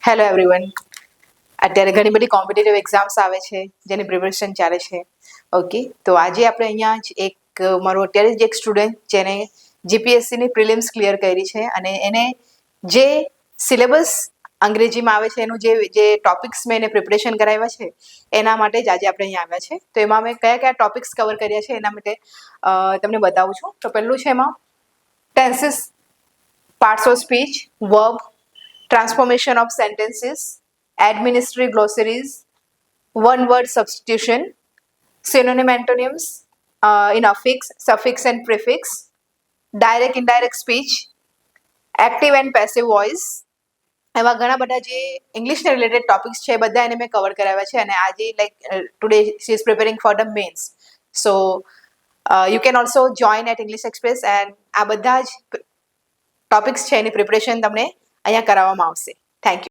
Hello everyone. અત્યારે ઘણી બધી કોમ્પિટિટિવ એક્ઝામ્સ આવે છે જેની પ્રિપરેશન ચાલે છે. ઓકે, તો આજે આપણે અહીંયા જ મારો અત્યારે જ એક સ્ટુડન્ટ જેને જીપીએસસીની પ્રિલિમ્સ ક્લિયર કરી છે અને એને જે સિલેબસ અંગ્રેજીમાં આવે છે એનું જે ટોપિક્સ મેં એને પ્રિપરેશન કરાવ્યા છે એના માટે જ આજે આપણે અહીંયા આવ્યા છે. તો એમાં મેં કયા કયા ટોપિક્સ કવર કર્યા છે એના માટે તમને બતાવું છું. તો પહેલું છે એમાં tenses, parts of speech, verb, transformation of sentences, administrative glossaries, one word substitution, synonym antonyms in affix, suffix and prefix, direct indirect speech, active and passive voice. એવા ઘણા બધા જે ઇંગ્લિશને રિલેટેડ ટોપિક્સ છે બધા એને મેં કવર કરાવ્યા છે અને આજે today she is preparing for the mains. So you can also join at English Express and આ બધા જ ટોપિક્સ છે એની પ્રિપરેશન તમને અહીંયા કરાવવામાં આવશે. Thank you.